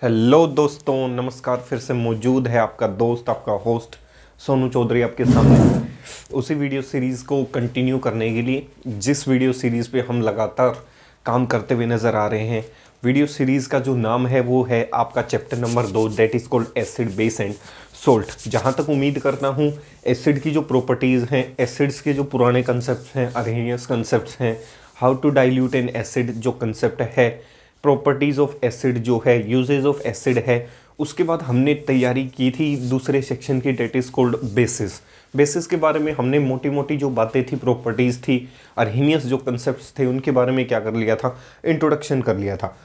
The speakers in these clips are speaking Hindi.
हेलो दोस्तों, नमस्कार। फिर से मौजूद है आपका दोस्त, आपका होस्ट सोनू चौधरी आपके सामने उसी वीडियो सीरीज़ को कंटिन्यू करने के लिए जिस वीडियो सीरीज़ पे हम लगातार काम करते हुए नज़र आ रहे हैं। वीडियो सीरीज़ का जो नाम है वो है आपका chapter number 2, that is called acid, base and salt. जहाँ तक उम्मीद करता हूँ एसिड की जो प्रॉपर्टीज़ हैं, एसिड्स के जो पुराने कंसेप्ट हैं, अर्हेनियस कंसेप्ट हैं, how to dilute an acid जो कंसेप्ट है, प्रॉपर्टीज़ ऑफ एसिड जो है, यूजेज ऑफ एसिड है, उसके बाद हमने तैयारी की थी दूसरे सेक्शन की, that is cold basis. Basis के बारे में हमने मोटी मोटी जो बातें थी, प्रॉपर्टीज़ थी, अर्हेनियस जो कंसेप्ट्स थे, उनके बारे में क्या कर लिया था, इंट्रोडक्शन कर लिया था।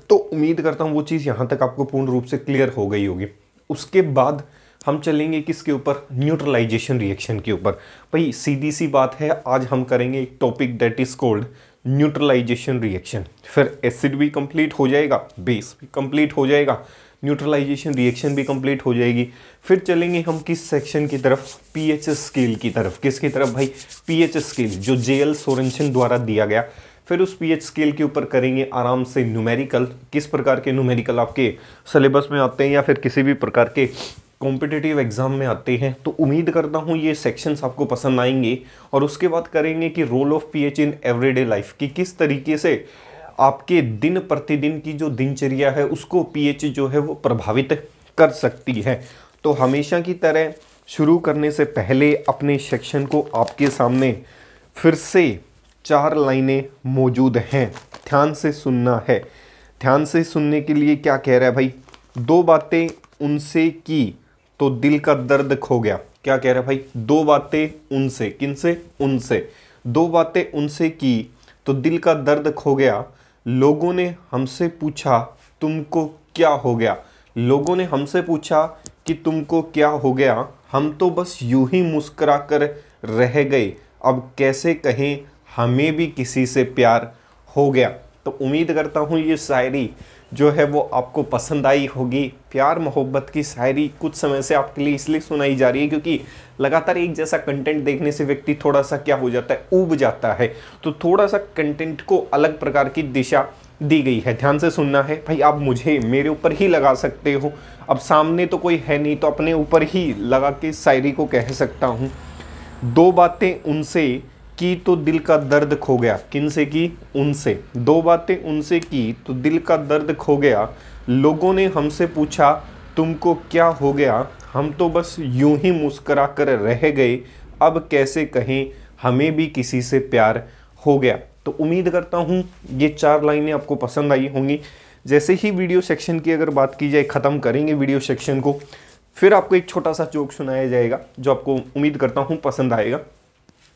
तो उम्मीद करता हूँ वो चीज़ यहाँ तक आपको पूर्ण रूप से क्लियर हो गई होगी। उसके बाद हम चलेंगे किसके ऊपर, न्यूट्रलाइजेशन रिएक्शन के ऊपर। भाई सीधी सी बात है, आज हम करेंगे एक topic that is called neutralisation reaction. फिर एसिड भी कंप्लीट हो जाएगा, बेस भी कंप्लीट हो जाएगा, न्यूट्रलाइजेशन रिएक्शन भी कंप्लीट हो जाएगी। फिर चलेंगे हम किस सेक्शन की तरफ, पीएच स्केल की तरफ। किसकी तरफ भाई, पीएच स्केल जो जेएल सोरेनसन द्वारा दिया गया। फिर उस पीएच स्केल के ऊपर करेंगे आराम से न्यूमेरिकल, किस प्रकार के न्यूमेरिकल आपके सिलेबस में आते हैं या फिर किसी भी प्रकार के कॉम्पिटिटिव एग्जाम में आते हैं। तो उम्मीद करता हूँ ये सेक्शंस आपको पसंद आएंगे। और उसके बाद करेंगे कि role of pH in everyday life, कि किस तरीके से आपके दिन प्रतिदिन की जो दिनचर्या है उसको पीएच जो है वो प्रभावित कर सकती है। तो हमेशा की तरह शुरू करने से पहले अपने सेक्शन को आपके सामने फिर से 4 लाइनें मौजूद हैं, ध्यान से सुनना है। ध्यान से सुनने के लिए क्या कह रहा है भाई, 2 बातें उनसे की तो दिल का दर्द खो गया। क्या कह रहा है भाई, 2 बातें उनसे, किनसे, उनसे। 2 बातें उनसे की तो दिल का दर्द खो गया। लोगों ने हमसे पूछा तुमको क्या हो गया। लोगों ने हमसे पूछा कि तुमको क्या हो गया। हम तो बस यूं ही मुस्कुरा कर रह गए। अब कैसे कहें हमें भी किसी से प्यार हो गया। तो उम्मीद करता हूँ ये शायरी जो है वो आपको पसंद आई होगी। प्यार मोहब्बत की शायरी कुछ समय से आपके लिए इसलिए सुनाई जा रही है क्योंकि लगातार एक जैसा कंटेंट देखने से व्यक्ति थोड़ा सा क्या हो जाता है, ऊब जाता है। तो थोड़ा सा कंटेंट को अलग प्रकार की दिशा दी गई है। ध्यान से सुनना है भाई। आप मुझे मेरे ऊपर ही लगा सकते हो, अब सामने तो कोई है नहीं तो अपने ऊपर ही लगा के शायरी को कह सकता हूँ। 2 बातें उनसे की तो दिल का दर्द खो गया। किनसे की, उनसे। 2 बातें उनसे की तो दिल का दर्द खो गया। लोगों ने हमसे पूछा तुमको क्या हो गया। हम तो बस यूं ही मुस्कुरा कर रह गए। अब कैसे कहें हमें भी किसी से प्यार हो गया। तो उम्मीद करता हूँ ये 4 लाइनें आपको पसंद आई होंगी। जैसे ही वीडियो सेक्शन की अगर बात की जाए, ख़त्म करेंगे वीडियो सेक्शन को, फिर आपको एक छोटा सा जोक सुनाया जाएगा जो आपको उम्मीद करता हूँ पसंद आएगा।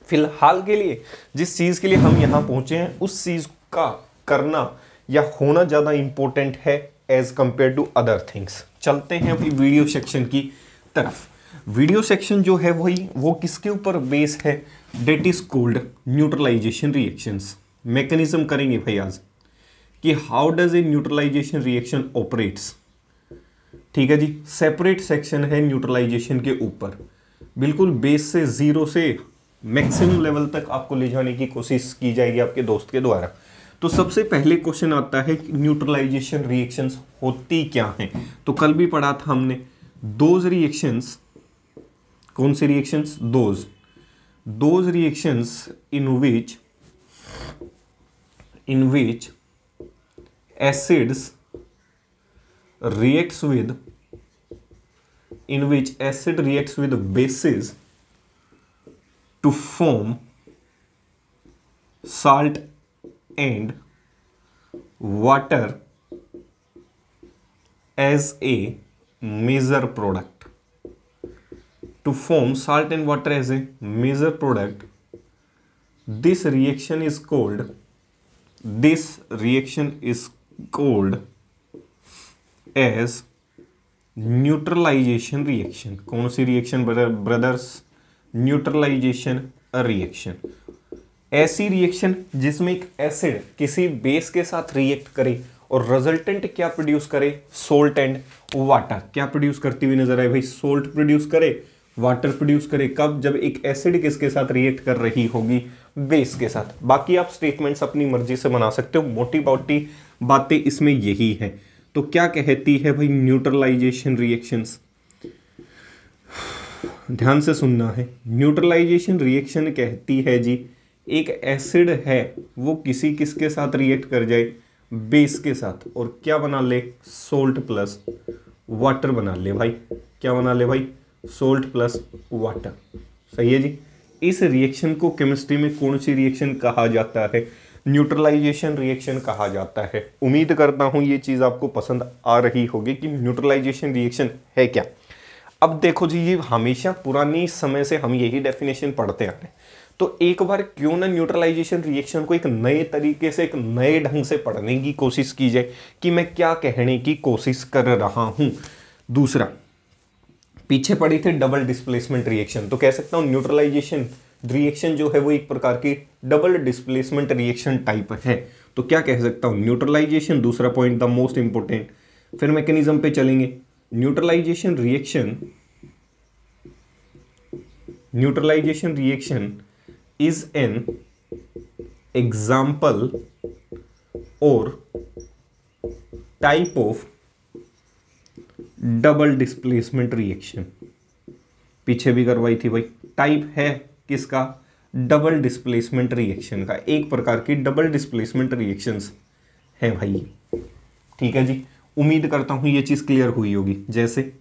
फिलहाल के लिए जिस चीज़ के लिए हम यहाँ पहुँचे हैं उस चीज़ का करना या होना ज़्यादा इम्पोर्टेंट है as compared to other things. चलते हैं अपनी वीडियो सेक्शन की तरफ। वीडियो सेक्शन जो है वही वो किसके ऊपर बेस है, that is called neutralisation reactions. Mechanism करेंगे भाई आज कि how does a neutralisation reaction operates. ठीक है जी, सेपरेट सेक्शन है न्यूट्रलाइजेशन के ऊपर, बिल्कुल बेस से 0 से मैक्सिमम लेवल तक आपको ले जाने की कोशिश की जाएगी आपके दोस्त के द्वारा। तो सबसे पहले क्वेश्चन आता है कि न्यूट्रलाइजेशन रिएक्शंस होती क्या हैं। तो कल भी पढ़ा था हमने दोज रिएक्शंस। कौन सी reactions, those reactions in which acids reacts with bases to form salt and water as a major product. To form salt and water as a major product, this reaction is called as neutralisation reaction. कौन सी रिएक्शन ब्रदर्स, न्यूट्रलाइजेशन रिएक्शन। ऐसी रिएक्शन जिसमें एक एसिड किसी बेस के साथ रिएक्ट करे और रिजल्टेंट क्या प्रोड्यूस करे, सोल्ट एंड वाटर। क्या प्रोड्यूस करती हुई नजर आए भाई, सोल्ट प्रोड्यूस करे, वाटर प्रोड्यूस करे। कब, जब एक एसिड किसके साथ रिएक्ट कर रही होगी, बेस के साथ। बाकी आप स्टेटमेंट्स अपनी मर्जी से बना सकते हो, मोटी मोटी बातें इसमें यही है। तो क्या कहती है भाई न्यूट्रलाइजेशन रिएक्शंस। ध्यान से सुनना है, न्यूट्रलाइजेशन रिएक्शन कहती है जी एक एसिड है वो किसके साथ रिएक्ट कर जाए, बेस के साथ, और क्या बना ले, सोल्ट प्लस वाटर बना ले भाई। क्या बना ले भाई, सोल्ट प्लस वाटर। सही है जी। इस रिएक्शन को केमिस्ट्री में कौन सी रिएक्शन कहा जाता है, न्यूट्रलाइजेशन रिएक्शन कहा जाता है। उम्मीद करता हूं ये चीज आपको पसंद आ रही होगी कि न्यूट्रलाइजेशन रिएक्शन है क्या। अब देखो जी, ये हमेशा पुरानी समय से हम यही डेफिनेशन पढ़ते आ रहे हैं, तो एक बार क्यों ना न्यूट्रलाइजेशन रिएक्शन को एक नए तरीके से, एक नए ढंग से पढ़ने की कोशिश की जाए कि मैं क्या कहने की कोशिश कर रहा हूं। दूसरा, पीछे पड़ी थी डबल डिस्प्लेसमेंट रिएक्शन, तो कह सकता हूं न्यूट्रलाइजेशन रिएक्शन जो है वो एक प्रकार की डबल डिस्प्लेसमेंट रिएक्शन टाइप है। तो क्या कह सकता हूं, न्यूट्रलाइजेशन, दूसरा पॉइंट द मोस्ट इंपोर्टेंट। फिर मैकेनिज्म पे चलेंगे। Neutralisation reaction is an example or type of double displacement reaction। पीछे भी करवाई थी भाई, टाइप है किसका, डबल डिस्प्लेसमेंट रिएक्शन का। एक प्रकार की डबल डिस्प्लेसमेंट रिएक्शंस है भाई। ठीक है जी, उम्मीद करता हूं ये चीज क्लियर हुई होगी। जैसे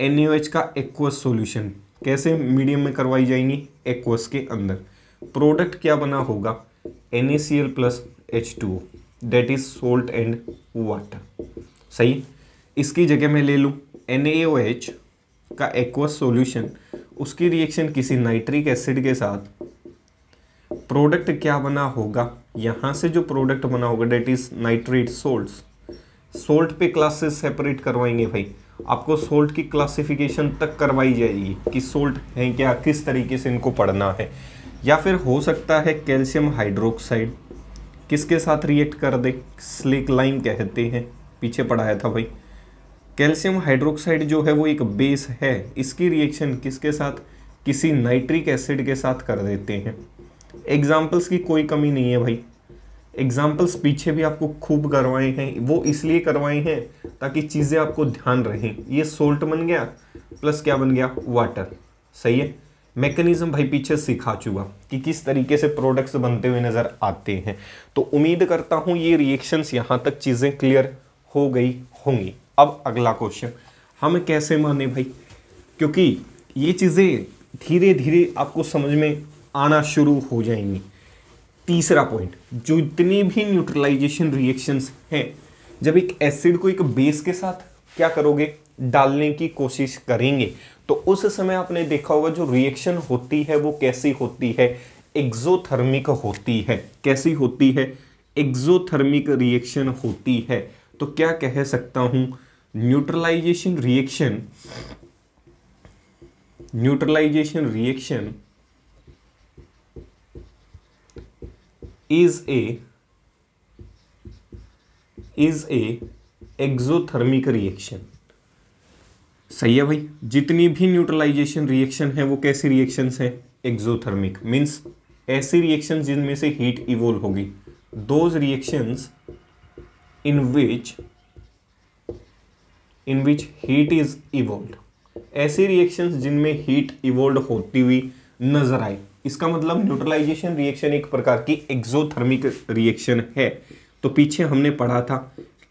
NaOH का एक्वस सॉल्यूशन कैसे मीडियम में करवाई जाएंगी, एक्वस के अंदर। प्रोडक्ट क्या बना होगा, NaCl plus H2O, that is salt and water. सही। इसकी जगह मैं ले लूँ NaOH का एक्वस सॉल्यूशन, उसकी रिएक्शन किसी नाइट्रिक एसिड के साथ, प्रोडक्ट क्या बना होगा, यहाँ से जो प्रोडक्ट बना होगा that is nitrate salts. Salt पे क्लासेस सेपरेट करवाएंगे भाई, आपको सोल्ट की क्लासिफिकेशन तक करवाई जाएगी कि सोल्ट है क्या, किस तरीके से इनको पढ़ना है। या फिर हो सकता है कैल्शियम हाइड्रोक्साइड किसके साथ रिएक्ट कर दे, स्लिक लाइम कहते हैं, पीछे पढ़ाया था भाई। कैल्शियम हाइड्रोक्साइड जो है वो एक बेस है, इसकी रिएक्शन किसके साथ, किसी नाइट्रिक एसिड के साथ कर देते हैं। एग्जाम्पल्स की कोई कमी नहीं है भाई, एग्जाम्पल्स पीछे भी आपको खूब करवाए हैं, वो इसलिए करवाए हैं ताकि चीज़ें आपको ध्यान रहें। ये सोल्ट बन गया प्लस क्या बन गया, वाटर। सही है। मैकेनिज्म भाई पीछे सिखा चुका कि किस तरीके से प्रोडक्ट्स बनते हुए नजर आते हैं। तो उम्मीद करता हूं ये रिएक्शंस यहां तक चीजें क्लियर हो गई होंगी। अब अगला क्वेश्चन, हम कैसे माने भाई, क्योंकि ये चीजें धीरे धीरे आपको समझ में आना शुरू हो जाएंगी। तीसरा पॉइंट, जो इतनी भी न्यूट्रलाइजेशन रिएक्शंस हैं, जब एक एसिड को एक बेस के साथ क्या करोगे, डालने की कोशिश करेंगे, तो उस समय आपने देखा होगा जो रिएक्शन होती है वो कैसी होती है, एक्सोथर्मिक होती है। कैसी होती है, एक्सोथर्मिक रिएक्शन होती है। तो क्या कह सकता हूं, neutralisation reaction is a exothermic reaction. सही है भाई। जितनी भी न्यूट्रलाइजेशन रिएक्शन है वो कैसी रिएक्शंस हैं, एक्सोथर्मिक, मींस ऐसी रिएक्शंस जिनमें से हीट इवोल्व होगी। Those reactions in which heat is evolved, ऐसी रिएक्शंस जिनमें हीट इवोल्व होती हुई नजर आए। इसका मतलब न्यूट्रलाइजेशन रिएक्शन एक प्रकार की एक्सोथर्मिक रिएक्शन है। तो पीछे हमने पढ़ा था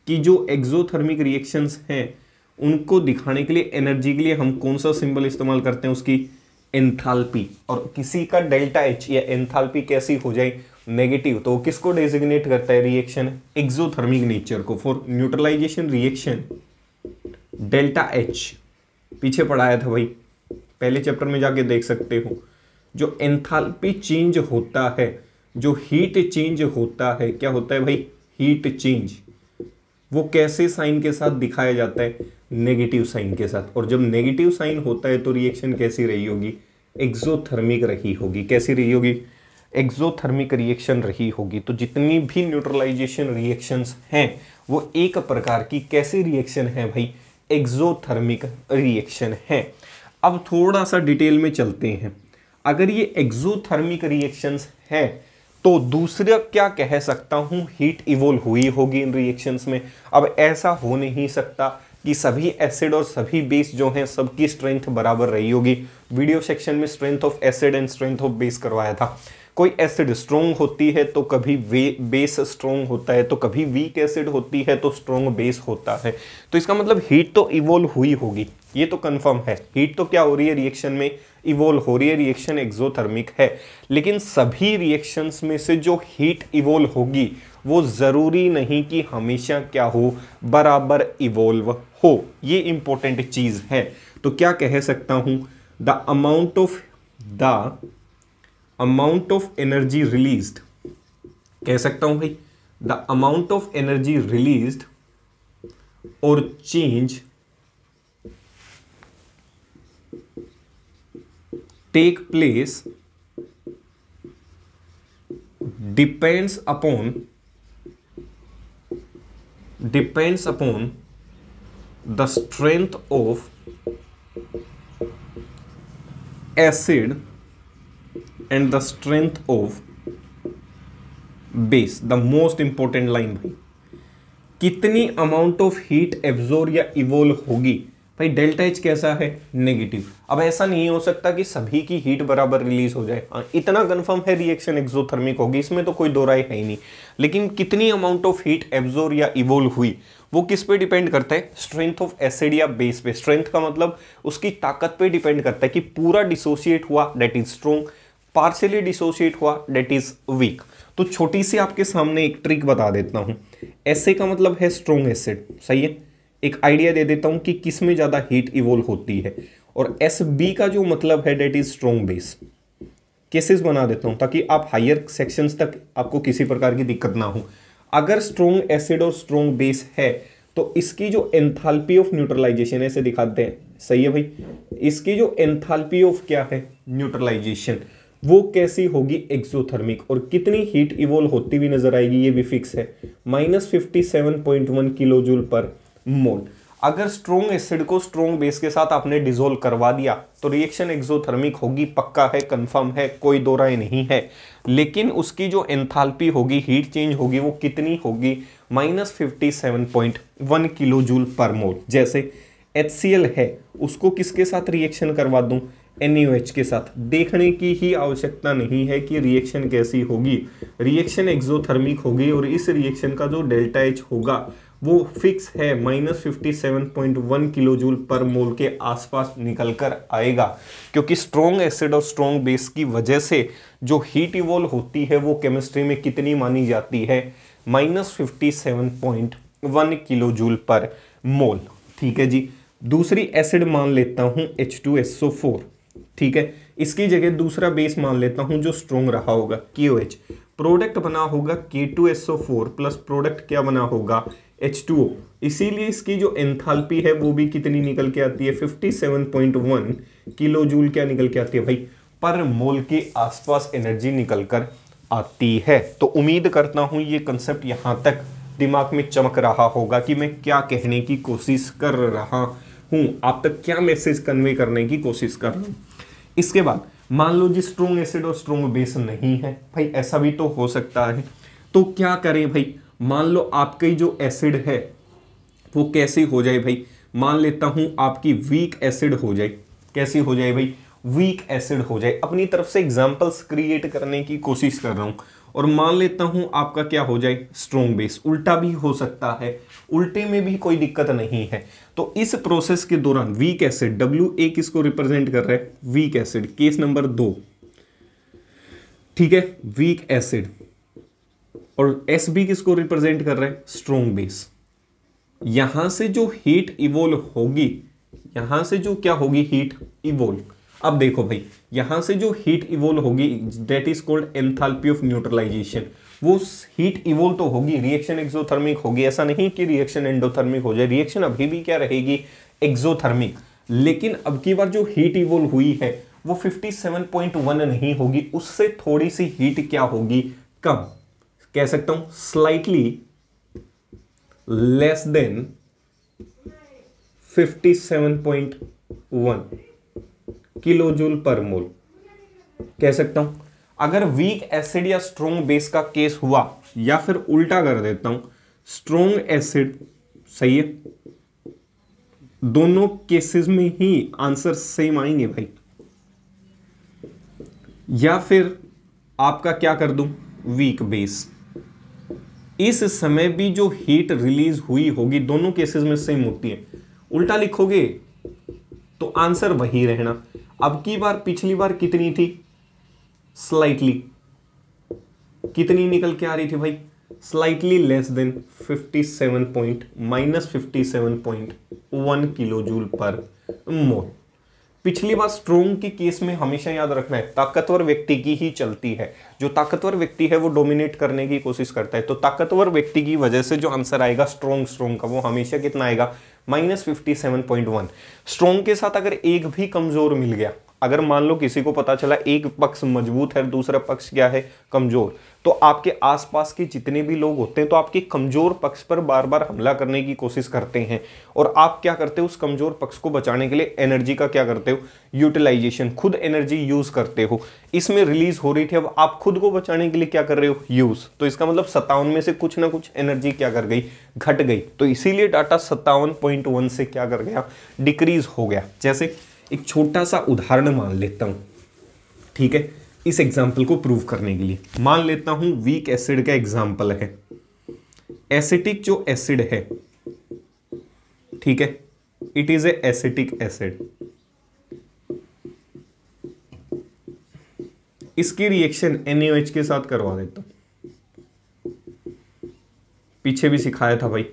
कि जो एक्सोथर्मिक रिएक्शंस हैं उनको दिखाने के लिए, एनर्जी के लिए हम कौन सा सिंबल इस्तेमाल करते हैं, उसकी एंथैल्पी। और किसी का डेल्टा एच या एंथैल्पी कैसी हो जाए, नेगेटिव, तो किसको डेजिग्नेट करता है, रिएक्शन एक्सोथर्मिक नेचर को। For neutralisation reaction delta H पीछे पढ़ाया था भाई, पहले चैप्टर में जाके देख सकते हो। जो एंथैल्पी चेंज होता है, जो हीट चेंज होता है, क्या होता है भाई, हीट चेंज, वो कैसे साइन के साथ दिखाया जाता है, नेगेटिव साइन के साथ। और जब नेगेटिव साइन होता है तो रिएक्शन कैसी रही होगी, एक्सोथर्मिक रही होगी। कैसी रही होगी, एक्सोथर्मिक रिएक्शन रही होगी। तो जितनी भी न्यूट्रलाइजेशन रिएक्शंस हैं वो एक प्रकार की कैसी रिएक्शन है भाई, एक्सोथर्मिक रिएक्शन है। अब थोड़ा सा डिटेल में चलते हैं। अगर ये एक्सोथर्मिक रिएक्शंस है तो दूसरा क्या कह सकता हूं, हीट इवोल्व हुई होगी इन रिएक्शंस में। अब ऐसा हो नहीं सकता कि सभी एसिड और सभी बेस जो हैं सबकी स्ट्रेंथ बराबर रही होगी। वीडियो सेक्शन में strength of acid and strength of base करवाया था। कोई एसिड स्ट्रॉन्ग होती है तो कभी बेस स्ट्रॉन्ग होता है, तो कभी वीक एसिड होती है तो स्ट्रॉन्ग बेस होता है। तो इसका मतलब हीट तो इवोल्व हुई होगी, ये तो कंफर्म है। हीट तो क्या हो रही है रिएक्शन में, इवोल्व हो रही है, रिएक्शन एक्सोथर्मिक है। लेकिन सभी रिएक्शंस में से जो हीट इवोल्व होगी वो जरूरी नहीं कि हमेशा क्या हो, बराबर इवोल्व हो। ये इंपॉर्टेंट चीज है। तो क्या कह सकता हूं, the amount of energy released, कह सकता हूं भाई the amount of energy released और change take place depends upon the strength of acid and the strength of base। the most important line भाई, कितनी अमाउंट ऑफ हीट एब्जॉर्ब या इवोल्व होगी भाई। डेल्टा एच कैसा है, नेगेटिव। अब ऐसा नहीं हो सकता कि सभी की हीट बराबर रिलीज हो जाए, इतना कंफर्म है रिएक्शन एक्सोथर्मिक होगी, इसमें तो कोई दो राय है ही नहीं। लेकिन कितनी अमाउंट ऑफ हीट एब्जॉर्ब या इवोल्व हुई वो किस पे डिपेंड करता है, स्ट्रेंथ ऑफ एसिड या बेस पे। स्ट्रेंथ का मतलब उसकी ताकत पे डिपेंड करता है कि पूरा डिसोशिएट हुआ that is strong, partially dissociate हुआ दैट इज वीक। तो छोटी सी आपके सामने एक ट्रिक बता देता हूं। एसए का मतलब है स्ट्रॉन्ग एसिड, सही है। एक आइडिया दे देता हूं कि किस में ज्यादा हीट इवोल्व होती है। और एस बी का जो मतलब है that is strong base. Cases बना देता हूं ताकि आप हायर सेक्शंस तक आपको किसी प्रकार की दिक्कत ना हो। अगर स्ट्रॉन्ग एसिड और स्ट्रॉन्ग बेस है तो इसकी जो एंथैल्पी ऑफ न्यूट्रलाइजेशन, ऐसे दिखाते हैं, सही है भाई। इसकी जो एंथैल्पी ऑफ क्या है, न्यूट्रलाइजेशन, वो कैसी होगी, एक्सोथर्मिक। और कितनी हीट इवोल्व होती हुई नजर आएगी ये भी फिक्स है, -57.1 किलो जूल पर मोल। अगर स्ट्रॉन्ग एसिड को स्ट्रॉन्ग बेस के साथ आपने डिसोल्व करवा दिया तो रिएक्शन एक्सोथर्मिक होगी, पक्का है, कंफर्म है, कोई दो राय नहीं है। लेकिन उसकी जो एंथैल्पी होगी, हीट चेंज होगी, वो कितनी होगी, -57.1 किलो जूल पर मोल। जैसे HCl है, उसको किसके साथ रिएक्शन करवा दूं, NaOH के साथ। देखने की ही आवश्यकता नहीं है कि रिएक्शन कैसी होगी, रिएक्शन एक्सोथर्मिक होगी। और इस रिएक्शन का जो डेल्टा H होगा वो फिक्स है, -57.1 किलो जूल पर मोल के आसपास निकल कर आएगा। क्योंकि स्ट्रॉन्ग एसिड और स्ट्रॉन्ग बेस की वजह से जो हीट इवोल्व होती है वो केमिस्ट्री में कितनी मानी जाती है, -57.1 किलो जूल पर मोल। ठीक है जी। दूसरी एसिड मान लेता हूं H2SO4, ठीक है। इसकी जगह दूसरा बेस मान लेता हूं जो स्ट्रॉन्ग रहा होगा, KOH। प्रोडक्ट बना होगा K2SO4 प्लस प्रोडक्ट क्या बना होगा, H2O। इसीलिए इसकी जो एंथैल्पी है वो भी कितनी निकल के आती है, 57.1 किलो जूल क्या निकल के आती है भाई, पर मोल के आसपास एनर्जी निकल कर आती है। तो उम्मीद करता हूं ये कंसेप्ट यहां तक दिमाग में चमक रहा होगा कि मैं क्या कहने की कोशिश कर रहा हूं, आप तक क्या मैसेज कन्वे करने की कोशिश कर रहा हूं। इसके बाद मान लो जी स्ट्रॉन्ग एसिड और स्ट्रॉन्ग बेस नहीं है भाई, ऐसा भी तो हो सकता है। तो क्या करें भाई, मान लो आपकी जो एसिड है वो कैसी हो जाए भाई, मान लेता हूं आपकी वीक एसिड हो जाए। कैसी हो जाए भाई, वीक एसिड हो जाए। अपनी तरफ से एग्जांपल्स क्रिएट करने की कोशिश कर रहा हूं। और मान लेता हूं आपका क्या हो जाए, स्ट्रॉन्ग बेस। उल्टा भी हो सकता है, उल्टे में भी कोई दिक्कत नहीं है। तो इस प्रोसेस के दौरान वीक एसिड, WA किसको रिप्रेजेंट कर रहा है, वीक एसिड, केस नंबर 2, ठीक है, वीक एसिड। और SB किसको रिप्रेजेंट कर रहा है, स्ट्रॉन्ग बेस। यहां से जो हीट इवोल्व होगी, यहां से जो क्या होगी, हीट इवोल्व। अब देखो भाई, यहां से जो हीट इवोल्व होगी that is called enthalpy of neutralisation. वो हीट इवोल्व तो होगी, रिएक्शन एक्सोथर्मिक होगी। ऐसा नहीं कि रिएक्शन एंडोथर्मिक हो जाए, रिएक्शन अभी भी क्या रहेगी, एक्सोथर्मिक। लेकिन अब की बार जो हीट इवोल्व हुई है वो 57.1 नहीं होगी, उससे थोड़ी सी हीट क्या होगी, कम। कह सकता हूं slightly less than 57.1 kilo joule per mole, कह सकता हूं। अगर वीक एसिड या स्ट्रॉन्ग बेस का केस हुआ, या फिर उल्टा कर देता हूं, स्ट्रॉन्ग एसिड, सही है, दोनों केसेस में ही आंसर सेम आएंगे भाई। या फिर आपका क्या कर दूं, वीक बेस, इस समय भी जो हीट रिलीज हुई होगी दोनों केसेस में सेम होती है। उल्टा लिखोगे तो आंसर वही रहना। अब की बार, पिछली बार कितनी थी, स्लाइटली, कितनी निकल के आ रही थी भाई, slightly less than 57.1 kilo joule per mole. पिछली बार स्ट्रोंग के केस में हमेशा याद रखना है ताकतवर व्यक्ति की ही चलती है। जो ताकतवर व्यक्ति है वो डोमिनेट करने की कोशिश करता है, तो ताकतवर व्यक्ति की वजह से जो आंसर आएगा स्ट्रोंग का, वो हमेशा कितना आएगा, -57.1। स्ट्रोंग के साथ अगर एक भी कमजोर मिल गया, अगर मान लो किसी को पता चला एक पक्ष मजबूत है, दूसरा पक्ष क्या है, कमजोर, तो आपके आसपास के जितने भी लोग होते हैं तो आपके कमजोर पक्ष पर बार बार हमला करने की कोशिश करते हैं। और आप क्या करते हो, उस कमजोर पक्ष को बचाने के लिए एनर्जी का क्या करते हो, यूटिलाइजेशन, खुद एनर्जी यूज करते हो। इसमें रिलीज हो रही थी, अब आप खुद को बचाने के लिए क्या कर रहे हो, यूज। तो इसका मतलब 57 में से कुछ ना कुछ एनर्जी क्या कर गई, घट गई। तो इसीलिए डाटा 57.1 से क्या कर गया, डिक्रीज हो गया। जैसे एक छोटा सा उदाहरण मान लेता हूं, ठीक है, इस एग्जाम्पल को प्रूव करने के लिए मान लेता हूं वीक एसिड का एग्जाम्पल है। एसिटिक जो एसिड है, ठीक है, it is a acetic acid. इसकी रिएक्शन NaOH के साथ करवा देता हूं, पीछे भी सिखाया था भाई।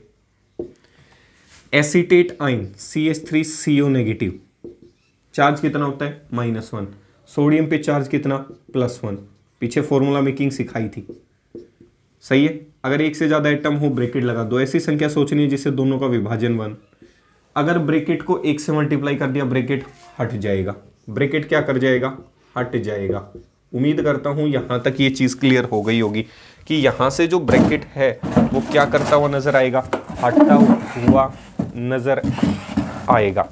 Acetate ion CH3CO negative, charge कितना होता है, -1। सोडियम पे चार्ज कितना, +1। पीछे फॉर्मूला मेकिंग सिखाई थी, सही है। अगर एक से ज्यादा एटम हो, ब्रैकेट लगा दो। ऐसी संख्या सोचनी है जिससे दोनों का विभाजन 1। अगर ब्रैकेट को 1 से मल्टीप्लाई कर दिया, ब्रैकेट हट जाएगा। ब्रैकेट क्या कर जाएगा, हट जाएगा। उम्मीद करता हूं यहां तक ये चीज क्लियर हो गई होगी कि यहां से जो ब्रैकेट है वो क्या करता हुआ नजर आएगा, हटता हुआ नजर आएगा।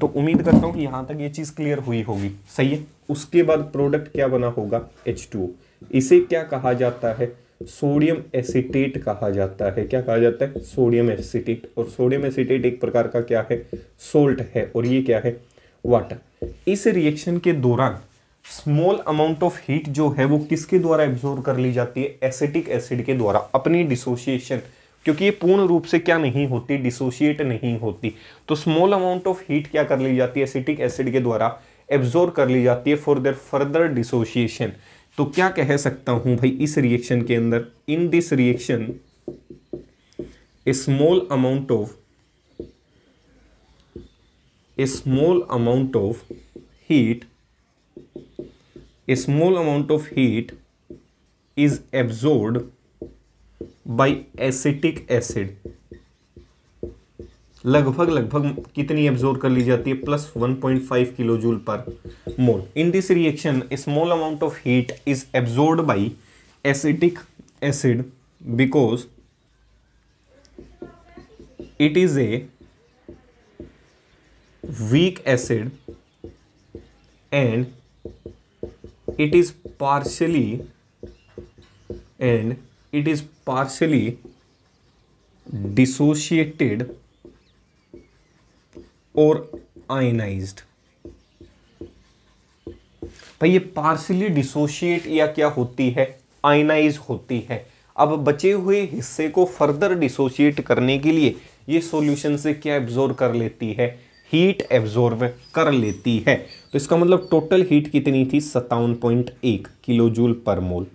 तो उम्मीद करता हूं कि यहां तक ये चीज क्लियर हुई होगी, सही है। उसके बाद प्रोडक्ट क्या बना होगा, H2O। इसे क्या कहा जाता है, सोडियम एसीटेट कहा जाता है। क्या कहा जाता है, सोडियम एसीटेट। और सोडियम एसीटेट एक प्रकार का क्या है, सोल्ट है, और ये क्या है, वाटर। इस रिएक्शन के दौरान स्मॉल अमाउंट ऑफ हीट जो है वो किसके द्वारा एब्जॉर्ब कर ली जाती है, एसिटिक एसिड के द्वारा, अपनी डिसोसिएशन, क्योंकि ये पूर्ण रूप से क्या नहीं होती, डिसोशिएट नहीं होती। तो स्मॉल अमाउंट ऑफ हीट क्या कर ली जाती है, एसिटिक एसिड के द्वारा एब्जॉर्ब कर ली जाती है फॉर देयर फर्दर डिसोशिएशन। तो क्या कह सकता हूं भाई, इस रिएक्शन के अंदर, in this reaction A small amount of heat is absorbed by acetic acid। लगभग कितनी एब्जॉर्ब कर ली जाती है, +1.5 kilo joule per mole. In this reaction small amount of heat is absorbed bye acetic acid because it is a weak acid and it is partially dissociated or ionized। भाई ये पार्शियली डिसोशिएट या क्या होती है, आयनाइज होती है। अब बचे हुए हिस्से को फर्दर डिसोशिएट करने के लिए ये सॉल्यूशन से क्या एब्जॉर्ब कर लेती है, हीट एब्जॉर्ब कर लेती है। तो इसका मतलब टोटल हीट कितनी थी, 57.1 किलो जूल पर मोल।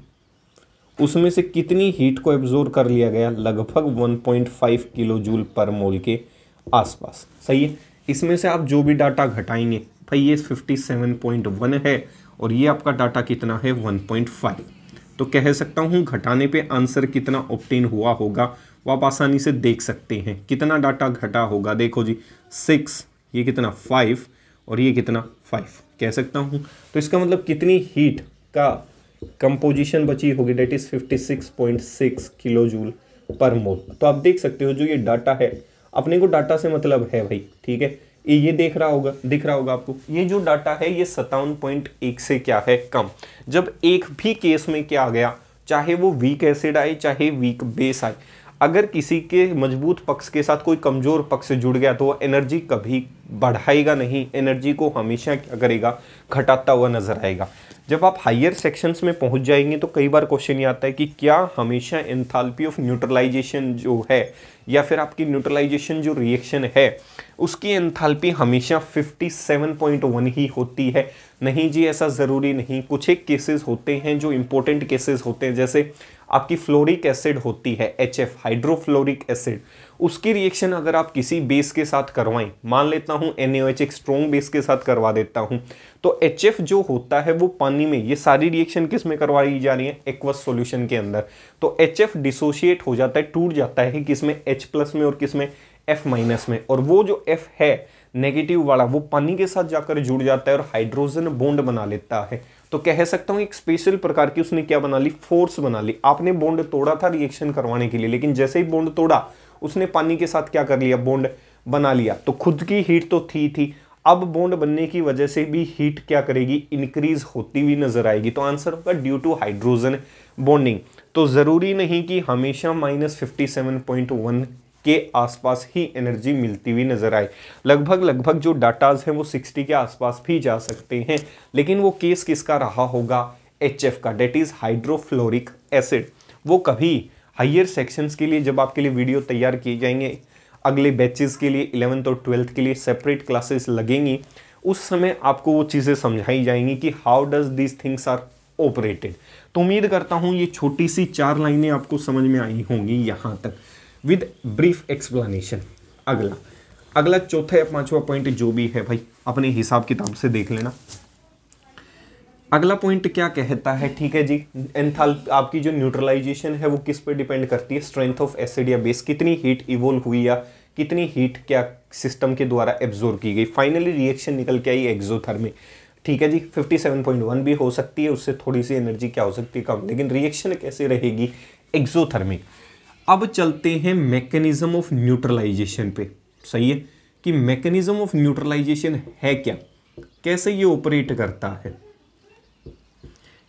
उसमें से कितनी हीट को एब्जॉर्ब कर लिया गया, लगभग 1.5 किलो जूल पर मोल के आसपास, सही है। इसमें से आप जो भी डाटा घटाएंगे, भाई ये 57.1 है और ये आपका डाटा कितना है, 1.5। तो कह सकता हूँ घटाने पे आंसर कितना ऑब्टेन हुआ होगा वो आप आसानी से देख सकते हैं। कितना डाटा घटा होगा, देखो जी 6, ये कितना 5 और ये कितना 5 कह सकता हूँ। तो इसका मतलब कितनी हीट का कंपोजिशन बची होगी, date is 56.6 kilo joule per मोल। तो आप देख सकते हो जो ये डाटा है, अपने को डाटा से मतलब है भाई, ठीक है। ये दिख रहा होगा आपको। ये जो डाटा है ये 57.1 से क्या है, कम। जब एक भी केस में क्या आ गया, चाहे वो वीक एसिड आए चाहे वीक बेस आए, अगर किसी के मजबूत पक्ष के साथ कोई कमजोर पक्ष जुड़ गया तो वो एनर्जी कभी बढ़ाएगा नहीं, एनर्जी को हमेशा क्या करेगा, घटाता हुआ नजर आएगा। जब आप हायर सेक्शंस में पहुंच जाएंगे तो कई बार क्वेश्चन ये आता है कि क्या हमेशा एंथैल्पी ऑफ न्यूट्रलाइजेशन जो है या फिर आपकी न्यूट्रलाइजेशन जो रिएक्शन है उसकी एंथैल्पी हमेशा 57.1 ही होती है? नहीं जी, ऐसा ज़रूरी नहीं। कुछ एक केसेस होते हैं जो इंपॉर्टेंट केसेस होते हैं, जैसे आपकी फ्लोरिक एसिड होती है HF, हाइड्रोफ्लोरिक एसिड, उसकी रिएक्शन अगर आप किसी बेस के साथ करवाएं, मान लेता हूं NaOH एक स्ट्रॉन्ग बेस के साथ करवा देता हूं, तो HF जो होता है वो पानी में, ये सारी रिएक्शन किस में करवाई जा रही है, एक्वस सॉल्यूशन के अंदर, तो HF डिसोशिएट हो जाता है, टूट जाता है किसमें, H+ में और किसमें, F- में। और वो जो F है नेगेटिव वाला वो पानी के साथ जाकर जुड़ जाता है और हाइड्रोजन बॉन्ड बना लेता है। तो कह सकता हूं एक स्पेशल प्रकार की उसने क्या बना ली, फोर्स बना ली। आपने बॉन्ड तोड़ा था रिएक्शन करवाने के लिए, लेकिन जैसे ही बॉन्ड तोड़ा उसने पानी के साथ क्या कर लिया, बॉन्ड बना लिया। तो खुद की हीट तो थी, अब बॉन्ड बनने की वजह से भी हीट क्या करेगी, इंक्रीज होती हुई नजर आएगी। तो आंसर होगा ड्यू टू हाइड्रोजन बॉन्डिंग। तो जरूरी नहीं कि हमेशा -57.1 के आसपास ही एनर्जी मिलती हुई नजर आए। लगभग जो डाटाज हैं वो 60 के आसपास भी जा सकते हैं, लेकिन वो केस किसका रहा होगा, HF का, डेट इज हाइड्रोफ्लोरिक एसिड। वो कभी हायर सेक्शंस के लिए जब आपके लिए वीडियो तैयार किए जाएंगे, अगले बैचेस के लिए 11th और 12th के लिए सेपरेट क्लासेस लगेंगी, उस समय आपको वो चीज़ें समझाई जाएंगी कि how does these things are operated. तो उम्मीद करता हूँ ये छोटी सी 4 लाइनें आपको समझ में आई होंगी यहाँ तक, विद ब्रीफ एक्सप्लेनेशन। अगला चौथा या 5वां पॉइंट जो भी है भाई अपने हिसाब किताब से देख लेना। अगला पॉइंट क्या कहता है, ठीक है जी, एंथैल्पी आपकी जो न्यूट्रलाइजेशन है वो किस पे डिपेंड करती है, स्ट्रेंथ ऑफ एसिड या बेस, कितनी हीट इवोल्व हुई या कितनी हीट क्या सिस्टम के द्वारा एब्जॉर्ब की गई। फाइनली रिएक्शन निकल के आई एक्सोथर्मिक, ठीक है जी। 57.1 भी हो सकती है, उससे थोड़ी सी एनर्जी क्या हो सकती है, कम, लेकिन रिएक्शन कैसे रहेगी, एक्सोथर्मिक। अब चलते हैं मैकेनिज्म ऑफ न्यूट्रलाइजेशन पे, सही है, कि मैकेनिज्म ऑफ न्यूट्रलाइजेशन है क्या, कैसे ये ऑपरेट करता है।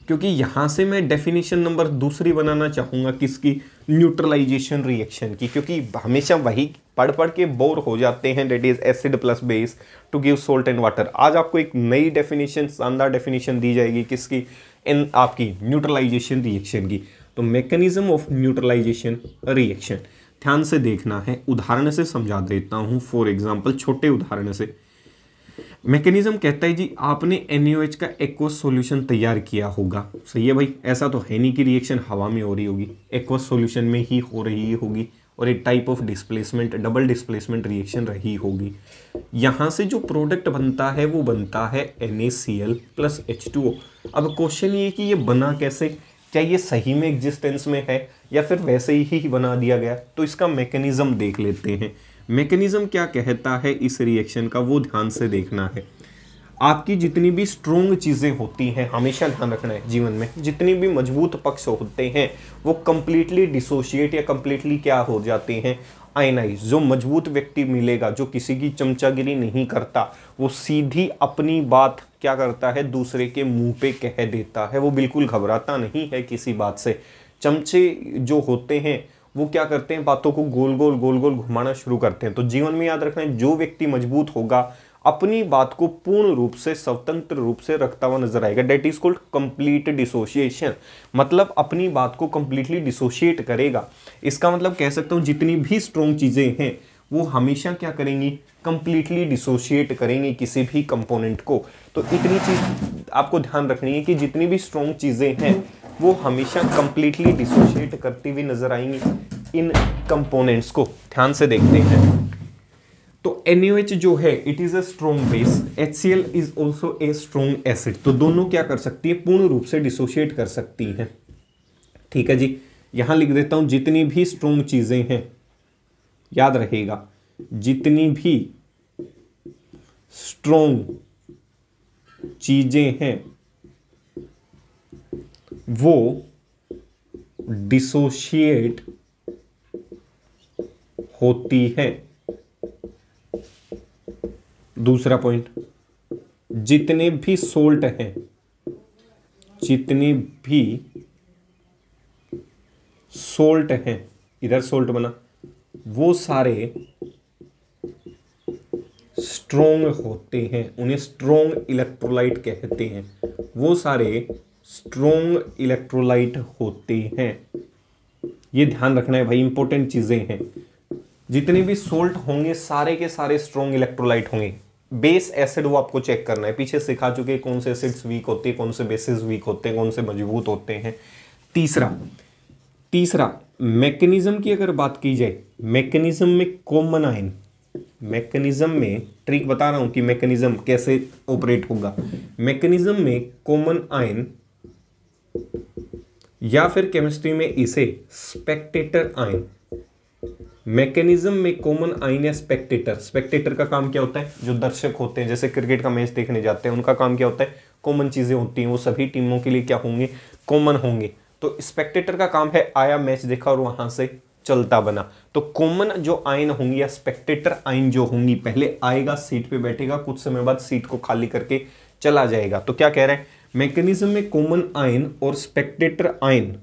क्योंकि यहां से मैं डेफिनेशन नंबर दूसरी बनाना चाहूंगा किसकी, न्यूट्रलाइजेशन रिएक्शन की, क्योंकि हमेशा वही पढ़ के बोर हो जाते हैं, that is acid plus base to give salt and water. आज आपको एक नई डेफिनेशन, शानदार डेफिनेशन दी जाएगी किसकी, इन आपकी न्यूट्रलाइजेशन रिएक्शन की। तो मैकेनिज्म ऑफ न्यूट्रलाइजेशन रिएक्शन ध्यान से देखना है, उदाहरण से समझा देता हूं, फॉर एग्जाम्पल छोटे उदाहरण से। मैकेनिज्म कहता है जी आपने NaOH का एक्वस सॉल्यूशन तैयार किया होगा, सही है भाई, ऐसा तो है नहीं कि रिएक्शन हवा में हो रही होगी, एक्वस सॉल्यूशन में ही हो रही होगी और एक type of displacement, double displacement reaction रही होगी। यहाँ से जो प्रोडक्ट बनता है वो बनता है NaCl प्लस H2O। अब क्वेश्चन ये कि ये बना कैसे, क्या ये सही में एग्जिस्टेंस में है या फिर वैसे ही बना दिया गया, तो इसका मैकेनिज्म देख लेते हैं। मैकेनिज्म क्या कहता है इस रिएक्शन का, वो ध्यान से देखना है। आपकी जितनी भी स्ट्रोंग चीज़ें होती हैं, हमेशा ध्यान रखना है जीवन में, जितनी भी मजबूत पक्ष होते हैं वो कंप्लीटली डिसोशिएट या कंप्लीटली क्या हो जाते हैं, आयनाइज। जो मजबूत व्यक्ति मिलेगा, जो किसी की चमचागिरी नहीं करता, वो सीधी अपनी बात क्या करता है, दूसरे के मुंह पे कह देता है, वो बिल्कुल घबराता नहीं है किसी बात से। चमचे जो होते हैं वो क्या करते हैं, बातों को गोल गोल घुमाना शुरू करते हैं। तो जीवन में याद रखना है, जो व्यक्ति मजबूत होगा अपनी बात को पूर्ण रूप से स्वतंत्र रूप से रखता हुआ नजर आएगा, that is called complete dissociation. मतलब अपनी बात को कंप्लीटली डिसोशिएट करेगा। इसका मतलब कह सकता हूं जितनी भी स्ट्रॉन्ग चीजें हैं वो हमेशा क्या करेंगी, कंप्लीटली डिसोशिएट करेंगे किसी भी कंपोनेंट को। तो इतनी चीज आपको ध्यान रखनी है कि जितनी भी स्ट्रॉन्ग चीजें हैं वो हमेशा कंप्लीटली डिसोशिएट करती हुई नजर आएंगी इन कंपोनेंट्स को। ध्यान से देखते हैं, तो NaOH जो है it is a strong base, HCl is also a strong acid. तो दोनों क्या कर सकती है, पूर्ण रूप से डिसोशिएट कर सकती हैं, ठीक है जी। यहां लिख देता हूं जितनी भी स्ट्रॉन्ग चीजें हैं, याद रहेगा, जितनी भी स्ट्रॉन्ग चीजें हैं वो डिसोशिएट होती है दूसरा पॉइंट, जितने भी सोल्ट हैं, जितने भी सोल्ट हैं, इधर सोल्ट बना, वो सारे स्ट्रोंग होते हैं, उन्हें स्ट्रोंग इलेक्ट्रोलाइट कहते हैं। वो सारे स्ट्रोंग इलेक्ट्रोलाइट होते हैं। ये ध्यान रखना है भाई, इंपॉर्टेंट चीजें हैं। जितने भी सोल्ट होंगे सारे के सारे स्ट्रोंग इलेक्ट्रोलाइट होंगे। बेस एसिड वो आपको चेक करना है, पीछे सिखा चुके कौन से एसिड्स वीक होते हैं, कौन से बेसिस वीक होते हैं, कौन से मजबूत होते हैं। तीसरा मैकेनिज्म की अगर बात की जाए, मैकेनिज्म में कॉमन आयन, मैकेनिज्म में ट्रिक बता रहा हूं कि मैकेनिज्म कैसे ऑपरेट होगा। मैकेनिज्म में कॉमन आयन, या फिर केमिस्ट्री में इसे स्पेक्टेटर आयन, मैकेनिज्म में कॉमन आयन या स्पेक्टेटर। स्पेक्टेटर का काम क्या होता है, जो दर्शक होते हैं, जैसे क्रिकेट का मैच देखने जाते हैं, उनका काम क्या होता है, कॉमन चीजें होती हैं, वो सभी टीमों के लिए क्या होंगे, कॉमन होंगे। तो स्पेक्टेटर का काम है आया, मैच देखा और वहां से चलता बना। तो कॉमन जो आयन होंगी या स्पेक्टेटर आयन जो होंगी, पहले आएगा, सीट पे बैठेगा, कुछ समय बाद सीट को खाली करके चला जाएगा। तो क्या कह रहे हैं, मैकेनिज्म में कॉमन आयन और स्पेक्टेटर आयन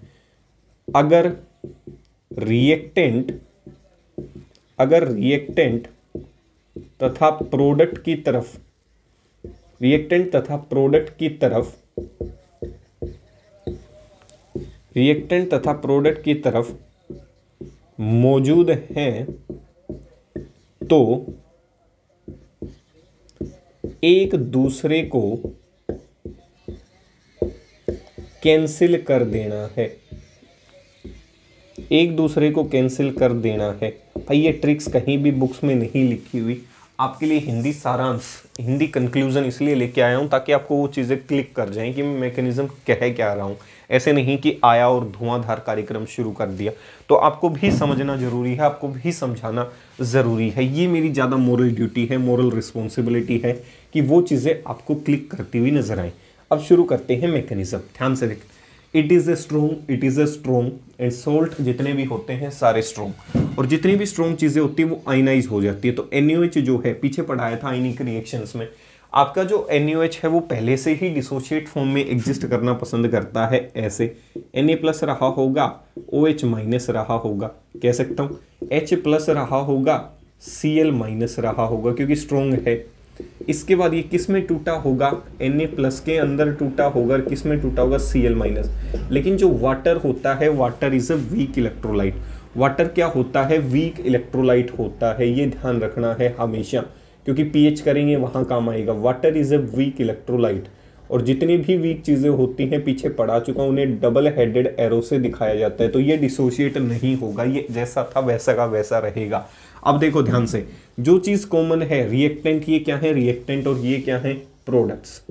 अगर रिएक्टेंट तथा प्रोडक्ट की तरफ, रिएक्टेंट तथा प्रोडक्ट की तरफ मौजूद हैं तो एक दूसरे को कैंसिल कर देना है, एक दूसरे को कैंसिल कर देना है। भाई ये ट्रिक्स कहीं भी बुक्स में नहीं लिखी हुई, आपके लिए हिंदी सारांश, हिंदी कंक्लूजन इसलिए लेके आया हूं ताकि आपको वो चीज़ें क्लिक कर जाएं कि मैं मैकेनिज्म कह क्या रहा हूं। ऐसे नहीं कि आया और धुआंधार कार्यक्रम शुरू कर दिया। तो आपको भी समझना जरूरी है, आपको भी समझाना ज़रूरी है। ये मेरी ज़्यादा मोरल ड्यूटी है, मोरल रिस्पॉन्सिबिलिटी है कि वो चीज़ें आपको क्लिक करती हुई नजर आए। अब शुरू करते हैं मैकेनिज्म, ध्यान से देख। It is a strong and salt जितने भी होते हैं सारे स्ट्रोंग, और जितनी भी स्ट्रोंग चीज़ें होती है वो आयनाइज हो जाती है। तो NaOH जो है, पीछे पढ़ाया था आयनिक रिएक्शंस में, आपका जो NaOH है वो पहले से ही डिसोशिएट फॉर्म में एग्जिस्ट करना पसंद करता है। ऐसे Na+ रहा होगा, OH- रहा होगा, कह सकता हूँ H+ रहा होगा, Cl- रहा होगा क्योंकि स्ट्रोंग है। इसके बाद ये किस में टूटा होगा, Na+ के अंदर टूटा होगा, किस में टूटा होगा, Cl-। लेकिन जो वाटर होता है, water is a weak electrolyte. Water क्या होता है, वीक इलेक्ट्रोलाइट होता है, ये ध्यान रखना है हमेशा, क्योंकि pH करेंगे वहां काम आएगा। Water is a weak electrolyte, और जितनी भी वीक चीजें होती हैं पीछे पढ़ा चुका हूं, उन्हें डबल हेडेड एरो से दिखाया जाता है। तो ये डिसोशिएट नहीं होगा, ये जैसा था वैसा का वैसा रहेगा। अब देखो ध्यान से, जो चीज कॉमन है, रिएक्टेंट, ये क्या है, रिएक्टेंट, और ये क्या है, प्रोडक्ट्स।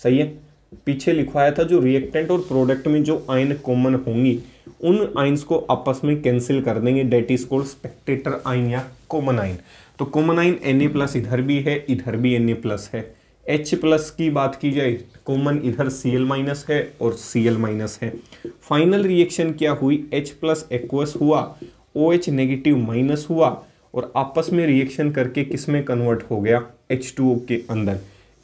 सही है, पीछे लिखवाया था जो रिएक्टेंट और प्रोडक्ट में जो आयन कॉमन होंगी, उन आयन्स को आपस में कैंसिल कर देंगे, that is called spectator ion या कॉमन आयन। तो कॉमन आयन Na+ इधर भी है, इधर भी Na+ है। H+ की बात की जाए, कॉमन इधर Cl- है और Cl- है। फाइनल रिएक्शन क्या हुई, H+ एक्वस हुआ, OH- हुआ, और आपस में रिएक्शन करके किस में कन्वर्ट हो गया, H2O के अंदर।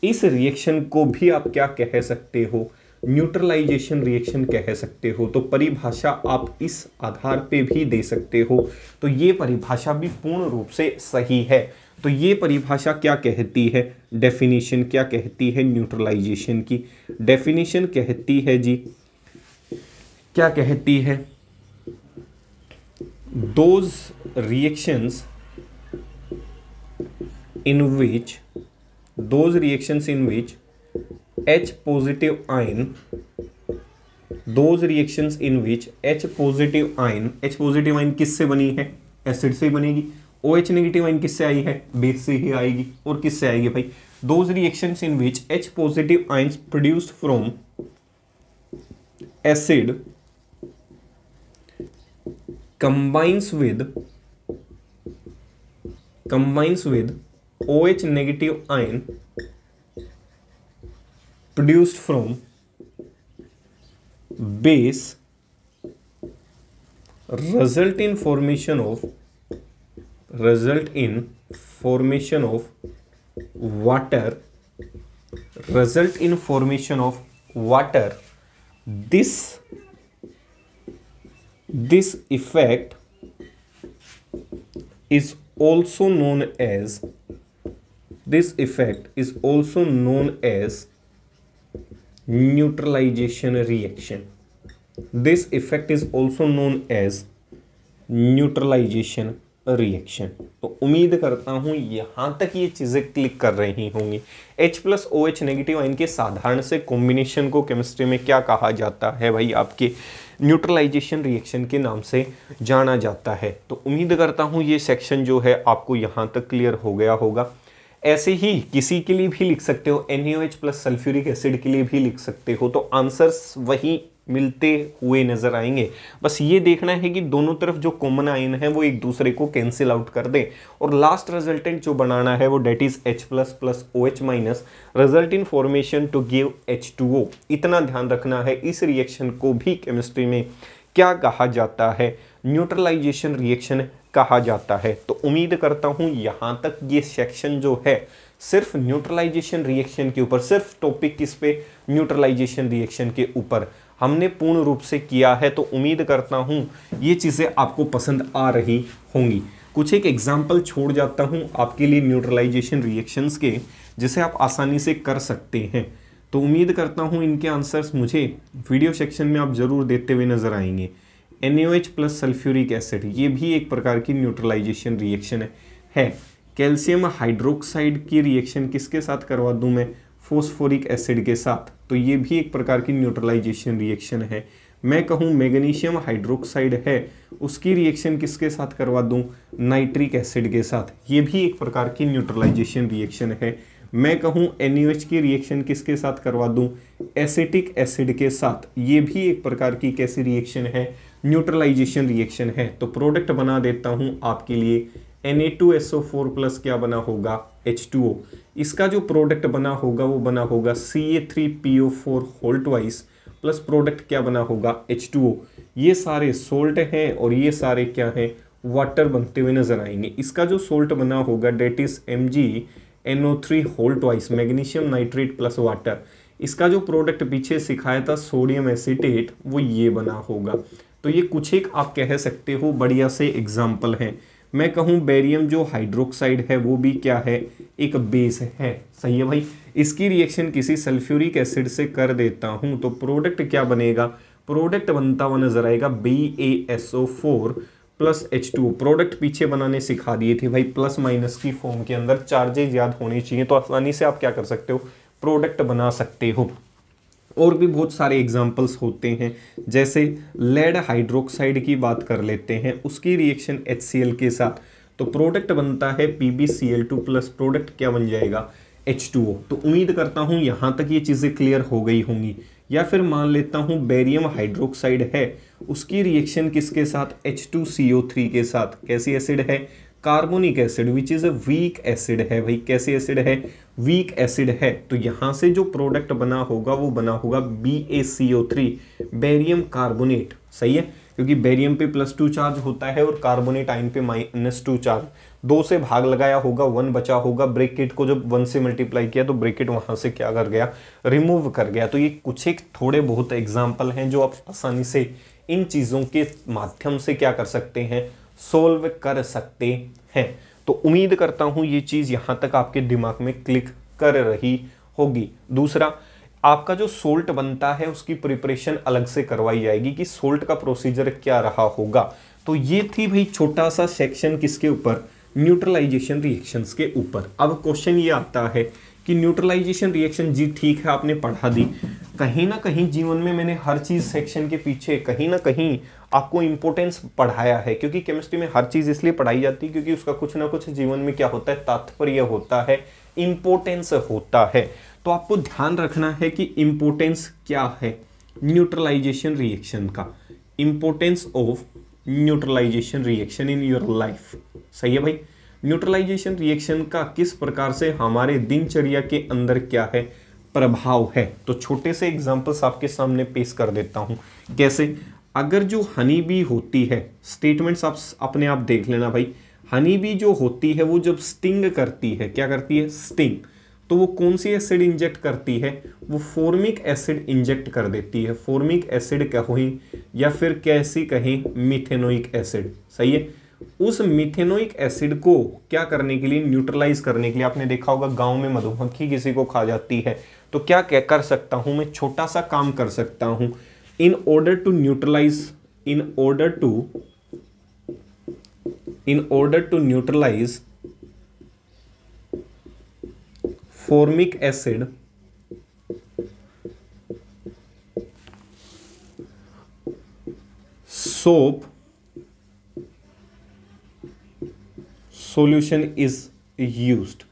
इस रिएक्शन को भी आप क्या कह सकते हो, न्यूट्रलाइजेशन रिएक्शन कह सकते हो। तो परिभाषा आप इस आधार पे भी दे सकते हो। तो ये परिभाषा भी पूर्ण रूप से सही है। तो ये परिभाषा क्या कहती है, डेफिनेशन क्या कहती है न्यूट्रलाइजेशन की, डेफिनेशन कहती है जी, क्या कहती है, those reactions in which H positive ion, H positive ion किससे बनी है, एसिड से बनेगी। OH नेगेटिव आयन किससे आई है, बेस से ही आएगी। और किससे आएगी भाई, those reactions in which H positive ions produced from acid combines with OH negative ion produced from base result in formation of water, result in formation of water. This effect is also known as neutralization reaction. This effect is also known as neutralisation reaction. तो उम्मीद करता हूं यहां तक ये चीजें क्लिक कर रही होंगी। H+OH नेगेटिव आयन के साधारण से कॉम्बिनेशन को केमिस्ट्री में क्या कहा जाता है भाई? आपके न्यूट्रलाइजेशन रिएक्शन के नाम से जाना जाता है। तो उम्मीद करता हूं ये सेक्शन जो है आपको यहां तक क्लियर हो गया होगा। ऐसे ही किसी के लिए भी लिख सकते हो, NaOH प्लस सल्फ्यूरिक एसिड के लिए भी लिख सकते हो, तो आंसर्स वही मिलते हुए नजर आएंगे। बस ये देखना है कि दोनों तरफ जो कॉमन आयन है वो एक दूसरे को कैंसिल आउट कर दे, और लास्ट रिजल्टेंट जो बनाना है वो that is H+ plus OH minus result in formation to give H2O। इतना ध्यान रखना है। इस रिएक्शन को भी केमिस्ट्री में क्या कहा जाता है? न्यूट्रलाइजेशन रिएक्शन कहा जाता है। तो उम्मीद करता हूं यहां तक ये सेक्शन जो है सिर्फ न्यूट्रलाइजेशन रिएक्शन के ऊपर, सिर्फ टॉपिक किस पे? न्यूट्रलाइजेशन रिएक्शन के ऊपर हमने पूर्ण रूप से किया है। तो उम्मीद करता हूं ये चीज़ें आपको पसंद आ रही होंगी। कुछ एक एग्जाम्पल छोड़ जाता हूं आपके लिए न्यूट्रलाइजेशन रिएक्शंस के, जिसे आप आसानी से कर सकते हैं। तो उम्मीद करता हूं इनके आंसर्स मुझे वीडियो सेक्शन में आप ज़रूर देते हुए नज़र आएंगे। NaOH प्लस सल्फ्यूरिक एसिड, ये भी एक प्रकार की न्यूट्रलाइजेशन रिएक्शन है। कैल्शियम हाइड्रोक्साइड की रिएक्शन किसके साथ करवा दूं मैं? फॉस्फोरिक एसिड के साथ। तो ये भी एक प्रकार की न्यूट्रलाइजेशन रिएक्शन है। मैं कहूँ मैग्नीशियम हाइड्रोक्साइड है, उसकी रिएक्शन किसके साथ करवा दूं? नाइट्रिक एसिड के साथ। ये भी एक प्रकार की न्यूट्रलाइजेशन रिएक्शन है। मैं कहूँ NaOH की रिएक्शन किसके साथ करवा दूं? एसिटिक एसिड के साथ। ये भी एक प्रकार की कैसी रिएक्शन है? न्यूट्रलाइजेशन रिएक्शन है। तो प्रोडक्ट बना देता हूं आपके लिए। Na2SO4 प्लस क्या बना होगा? H2O। इसका जो प्रोडक्ट बना होगा वो बना होगा Ca3PO4 whole twice plus product क्या बना होगा? H2O। ये सारे सोल्ट हैं और ये सारे क्या हैं? वाटर बनते हुए नजर आएंगे। इसका जो सोल्ट बना होगा that is MgNO3 whole twice, magnesium nitrate plus water. इसका जो प्रोडक्ट पीछे सिखाया था सोडियम एसीटेट, वो ये बना होगा। तो ये कुछ एक आप कह सकते हो बढ़िया से एग्जाम्पल हैं। मैं कहूँ बेरियम जो हाइड्रोक्साइड है वो भी क्या है? एक बेस है। सही है भाई। इसकी रिएक्शन किसी सल्फ्यूरिक एसिड से कर देता हूँ तो प्रोडक्ट क्या बनेगा? प्रोडक्ट बनता हुआ नजर आएगा BaSO4 प्लस H2O। प्रोडक्ट पीछे बनाने सिखा दिए थे भाई, प्लस माइनस की फॉर्म के अंदर चार्जेज याद होने चाहिए, तो आसानी से आप क्या कर सकते हो? प्रोडक्ट बना सकते हो। और भी बहुत सारे एग्जाम्पल्स होते हैं, जैसे लेड हाइड्रोक्साइड की बात कर लेते हैं, उसकी रिएक्शन HCl के साथ, तो प्रोडक्ट बनता है PbCl2 प्लस प्रोडक्ट क्या बन जाएगा? H2O। तो उम्मीद करता हूँ यहाँ तक ये चीज़ें क्लियर हो गई होंगी। या फिर मान लेता हूँ बेरियम हाइड्रोक्साइड है, उसकी रिएक्शन किसके साथ? H2CO3 के साथ। कैसी एसिड है? Carbonic acid, which is a weak acid है भाई। कैसी एसिड है? वीक एसिड है। तो यहां से जो प्रोडक्ट बना होगा वो बना होगा BaCO3, बेरियम कार्बोनेट। सही है, क्योंकि बेरियम पे +2 चार्ज होता है और कार्बोनेट आयन पे -2 चार्ज। 2 से भाग लगाया होगा, 1 बचा होगा। ब्रैकेट को जब 1 से मल्टीप्लाई किया तो ब्रैकेट वहां से क्या कर गया? रिमूव कर गया। तो ये कुछ एक थोड़े बहुत एग्जाम्पल हैं जो आप आसानी से इन चीज़ों के माध्यम से क्या कर सकते हैं? सोल्व कर सकते हैं। तो उम्मीद करता हूं ये चीज यहां तक आपके दिमाग में क्लिक कर रही होगी। दूसरा, आपका जो सोल्ट बनता है उसकी प्रिपरेशन अलग से करवाई जाएगी कि सोल्ट का प्रोसीजर क्या रहा होगा। तो ये थी भाई छोटा सा सेक्शन किसके ऊपर? न्यूट्रलाइजेशन रिएक्शंस के ऊपर। अब क्वेश्चन ये आता है कि न्यूट्रलाइजेशन रिएक्शन, जी ठीक है आपने पढ़ा दी, कहीं ना कहीं जीवन में मैंने हर चीज़ सेक्शन के पीछे कहीं ना कहीं आपको इंपॉर्टेंस पढ़ाया है, क्योंकि केमिस्ट्री में हर चीज़ इसलिए पढ़ाई जाती है क्योंकि उसका कुछ ना कुछ जीवन में क्या होता है? तात्पर्य होता है, इंपॉर्टेंस होता है। तो आपको ध्यान रखना है कि इंपॉर्टेंस क्या है न्यूट्रलाइजेशन रिएक्शन का, importance of neutralisation reaction in your life. सही है भाई। न्यूट्रलाइजेशन रिएक्शन का किस प्रकार से हमारे दिनचर्या के अंदर क्या है? प्रभाव है। तो छोटे से एग्जांपल्स आपके सामने पेश कर देता हूं। कैसे? अगर जो हनी बी होती है, स्टेटमेंट्स आप अपने आप देख लेना भाई। हनी बी जो होती है वो जब स्टिंग करती है, क्या करती है, स्टिंग, तो वो कौन सी एसिड इंजेक्ट करती है, वो फॉर्मिक एसिड इंजेक्ट कर देती है। फॉर्मिक एसिड कहें या फिर कैसी कहें, मिथेनोइक एसिड, सही है। उस मिथेनोइक एसिड को क्या करने के लिए, न्यूट्रलाइज करने के लिए, आपने देखा होगा गांव में मधुमक्खी किसी को खा जाती है तो क्या कर सकता हूं मैं, छोटा सा काम कर सकता हूं, in order to neutralise formic acid soap solution is used।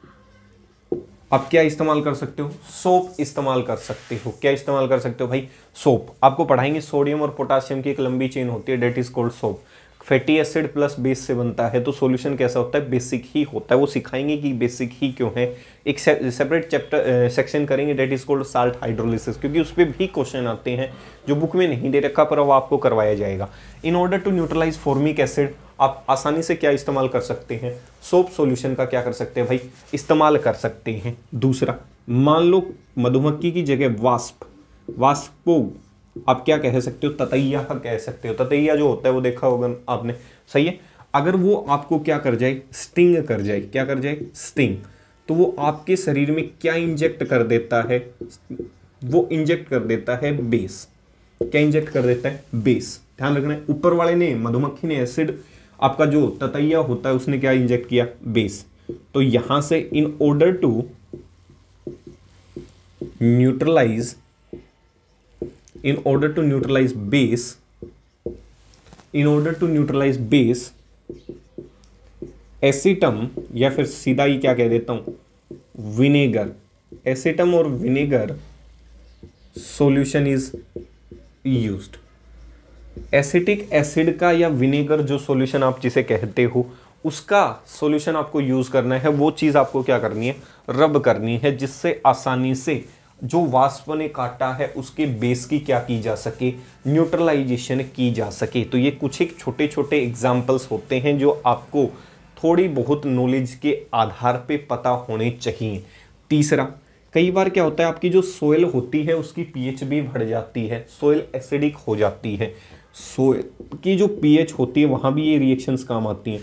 आप क्या इस्तेमाल कर सकते हो, सोप इस्तेमाल कर सकते हो। क्या इस्तेमाल कर सकते हो भाई, सोप। आपको पढ़ाएंगे सोडियम और पोटासियम की एक लंबी चेन होती है, that is called soap. Fatty acid plus base से बनता है, तो सॉल्यूशन कैसा होता है, बेसिक ही होता है। वो सिखाएंगे कि बेसिक ही क्यों है, एक सेपरेट चैप्टर सेक्शन करेंगे, that is called salt hydrolysis, क्योंकि उस पर भी क्वेश्चन आते हैं जो बुक में नहीं दे रखा पर वो आपको करवाया जाएगा। In order to neutralise formic acid आप आसानी से क्या इस्तेमाल कर सकते हैं, सोप सॉल्यूशन का क्या कर सकते हैं भाई, इस्तेमाल कर सकते हैं। दूसरा, मान लो मधुमक्खी की जगह वाष्पो आप क्या कह सकते हो, ततैया कह सकते हो। ततैया जो होता है वो देखा होगा आपने, सही है। अगर वो आपको क्या कर जाए, स्टिंग कर जाए, क्या कर जाए, स्टिंग, तो वो आपके शरीर में क्या इंजेक्ट कर देता है, वो इंजेक्ट कर देता है बेस। क्या इंजेक्ट कर देता है, बेस। ध्यान रखना है, ऊपर वाले ने, मधुमक्खी ने एसिड, आपका जो ततैया होता है उसने क्या इंजेक्ट किया, बेस। तो यहां से in order to neutralize base एसिटम, या फिर सीधा ही क्या कह देता हूं, विनेगर, एसिटम और vinegar solution is used. Acetic acid का या विनेगर जो सॉल्यूशन आप जिसे कहते हो, उसका सॉल्यूशन आपको यूज करना है। वो चीज आपको क्या करनी है, रब करनी है, जिससे आसानी से जो वाष्प ने काटा है उसके बेस की क्या की जा सके, न्यूट्रलाइजेशन की जा सके। तो ये कुछ एक छोटे छोटे एग्जाम्पल्स होते हैं जो आपको थोड़ी बहुत नॉलेज के आधार पे पता होने चाहिए। तीसरा, कई बार क्या होता है, आपकी जो सोयल होती है उसकी पीएच भी बढ़ जाती है, सोयल एसिडिक हो जाती है। सोयल की जो पीएच होती है वहां भी ये रिएक्शंस काम आती हैं।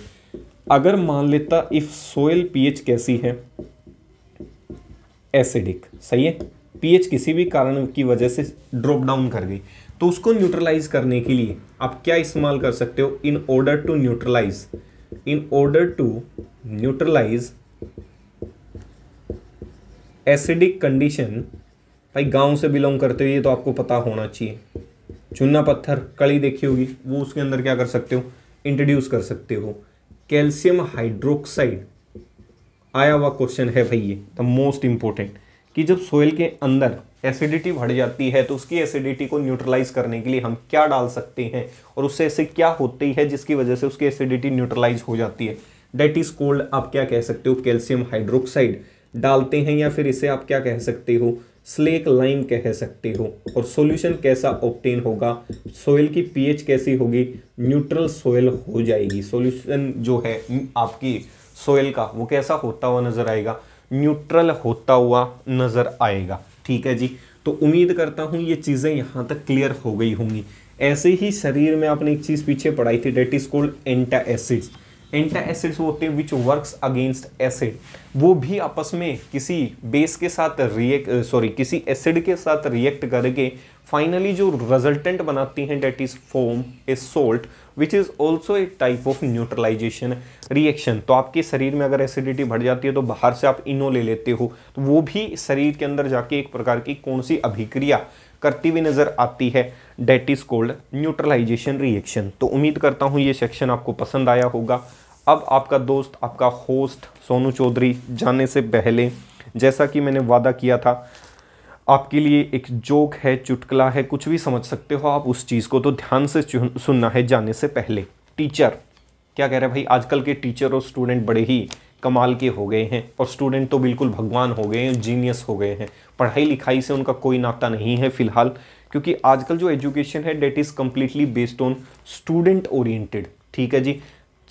अगर मान लेता इफ सोयल पीएच कैसी है, एसिडिक, सही है, पीएच किसी भी कारण की वजह से ड्रॉप डाउन कर गई, तो उसको न्यूट्रलाइज करने के लिए आप क्या इस्तेमाल कर सकते हो, in order to neutralise acidic condition. भाई गांव से बिलोंग करते हो ये तो आपको पता होना चाहिए। चूना पत्थर कड़ी देखी होगी, वो उसके अंदर क्या कर सकते हो, इंट्रोड्यूस कर सकते हो। कैल्शियम हाइड्रोक्साइड आया हुआ क्वेश्चन है भाई, ये द मोस्ट इंपॉर्टेंट, कि जब सोयल के अंदर एसिडिटी बढ़ जाती है तो उसकी एसिडिटी को न्यूट्रलाइज करने के लिए हम क्या डाल सकते हैं, और उससे ऐसे क्या होती है जिसकी वजह से उसकी एसिडिटी न्यूट्रलाइज हो जाती है, डेट इज कोल्ड, आप क्या कह सकते हो, कैल्शियम हाइड्रोक्साइड डालते हैं, या फिर इसे आप क्या कह सकते हो, स्लेक लाइम कह सकते हो। और सॉल्यूशन कैसा ऑब्टेन होगा, सोयल की पीएच कैसी होगी, न्यूट्रल सोयल हो जाएगी। सॉल्यूशन जो है आपकी सोयल का वो कैसा होता हुआ नजर आएगा, न्यूट्रल होता हुआ नजर आएगा। ठीक है जी, तो उम्मीद करता हूं ये चीजें यहां तक क्लियर हो गई होंगी। ऐसे ही शरीर में आपने एक चीज पीछे पढ़ाई थी, डेट इज कॉल्ड एंटा एसिड्स। एंटा एसिड्स होते हैं विच वर्क्स अगेंस्ट एसिड, वो भी आपस में किसी बेस के साथ किसी एसिड के साथ रिएक्ट करके फाइनली जो रिजल्टेंट बनाती हैं, that is form a salt which is also a type of neutralisation reaction. तो आपके शरीर में अगर एसिडिटी बढ़ जाती है तो बाहर से आप इनो ले लेते हो, तो वो भी शरीर के अंदर जाके एक प्रकार की कौन सी अभिक्रिया करती हुई नजर आती है, that is called neutralisation reaction. तो उम्मीद करता हूँ ये सेक्शन आपको पसंद आया होगा। अब आपका दोस्त, आपका होस्ट सोनू चौधरी जाने से पहले, जैसा कि मैंने वादा किया था, आपके लिए एक जोक है, चुटकुला है, कुछ भी समझ सकते हो आप उस चीज़ को, तो ध्यान से सुनना है जाने से पहले। टीचर क्या कह रहे हैं भाई, आजकल के टीचर और स्टूडेंट बड़े ही कमाल के हो गए हैं, और स्टूडेंट तो बिल्कुल भगवान हो गए हैं, जीनियस हो गए हैं। पढ़ाई लिखाई से उनका कोई नाता नहीं है फिलहाल, क्योंकि आजकल जो एजुकेशन है that is completely based on student oriented. ठीक है जी,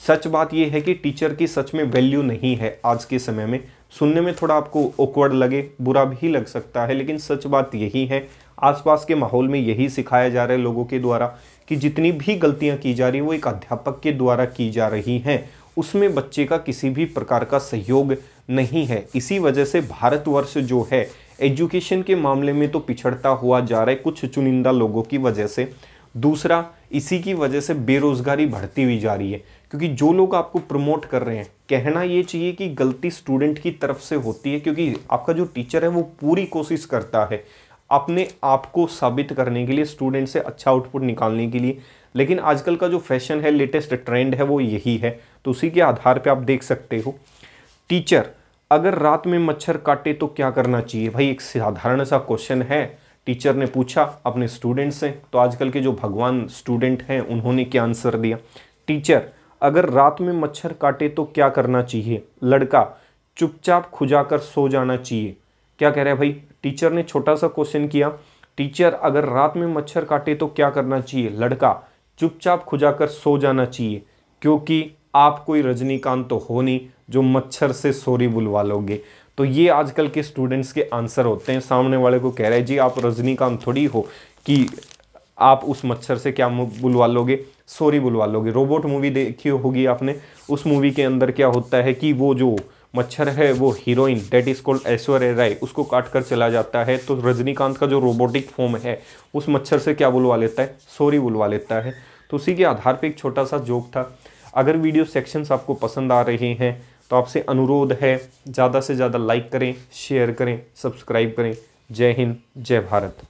सच बात यह है कि टीचर की सच में वैल्यू नहीं है आज के समय में। सुनने में थोड़ा आपको ऑकवर्ड लगे, बुरा भी लग सकता है, लेकिन सच बात यही है। आसपास के माहौल में यही सिखाया जा रहा है लोगों के द्वारा कि जितनी भी गलतियां की जा रही हैं वो एक अध्यापक के द्वारा की जा रही हैं, उसमें बच्चे का किसी भी प्रकार का सहयोग नहीं है। इसी वजह से भारतवर्ष जो है एजुकेशन के मामले में तो पिछड़ता हुआ जा रहा है कुछ चुनिंदा लोगों की वजह से। दूसरा, इसी की वजह से बेरोजगारी बढ़ती हुई जा रही है, क्योंकि जो लोग आपको प्रमोट कर रहे हैं, कहना ये चाहिए कि गलती स्टूडेंट की तरफ से होती है, क्योंकि आपका जो टीचर है वो पूरी कोशिश करता है अपने आप को साबित करने के लिए, स्टूडेंट से अच्छा आउटपुट निकालने के लिए। लेकिन आजकल का जो फैशन है, लेटेस्ट ट्रेंड है, वो यही है। तो उसी के आधार पे आप देख सकते हो, टीचर अगर रात में मच्छर काटे तो क्या करना चाहिए। भाई एक साधारण सा क्वेश्चन है, टीचर ने पूछा अपने स्टूडेंट से, तो आजकल के जो भगवान स्टूडेंट हैं उन्होंने क्या आंसर दिया। टीचर अगर रात में मच्छर काटे तो क्या करना चाहिए। लड़का चुपचाप खुजाकर सो जाना चाहिए। क्या कह रहा है भाई, टीचर ने छोटा सा क्वेश्चन किया, टीचर अगर रात में मच्छर काटे तो क्या करना चाहिए। लड़का चुपचाप खुजाकर सो जाना चाहिए, क्योंकि आप कोई रजनीकांत तो हो नहीं जो मच्छर से सॉरी बुलवा लोगे। तो ये आजकल के स्टूडेंट्स के आंसर होते हैं। सामने वाले को कह रहे हैं जी आप रजनीकांत थोड़ी हो कि आप उस मच्छर से क्या बुलवा लोगे, सॉरी बुलवा लोगे। रोबोट मूवी देखी होगी आपने, उस मूवी के अंदर क्या होता है कि वो जो मच्छर है वो heroine that is called Aishwarya Rai उसको काट कर चला जाता है, तो रजनीकांत का जो रोबोटिक फॉर्म है उस मच्छर से क्या बुलवा लेता है, सॉरी बुलवा लेता है। तो उसी के आधार पे एक छोटा सा जोक था। अगर वीडियो सेक्शंस आपको पसंद आ रहे हैं तो आपसे अनुरोध है ज़्यादा से ज़्यादा लाइक करें, शेयर करें, सब्सक्राइब करें। जय हिंद, जय भारत।